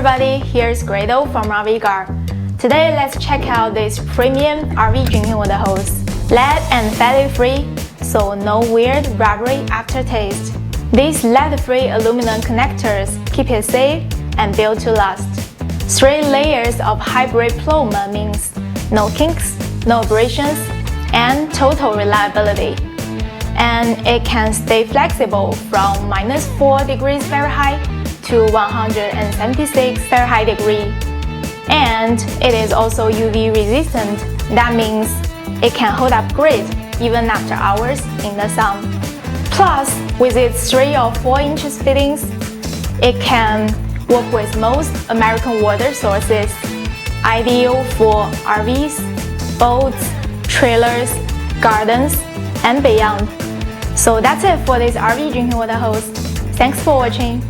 everybody, here's Grado from RVGUARD. Today let's check out this premium RV drinking water hose. Lead and phthalate-free, so no weird rubbery aftertaste. These lead-free aluminum connectors keep it safe and built to last. 3 layers of hybrid polymer means no kinks, no abrasions, and total reliability. And it can stay flexible from -4 degrees Fahrenheit to 176 Fahrenheit degree. And it is also UV resistant. That means it can hold up great even after hours in the sun. Plus, with its 3 or 4 inches fittings, it can work with most American water sources, ideal for RVs, boats, trailers, gardens, and beyond. So that's it for this RV drinking water hose. Thanks for watching.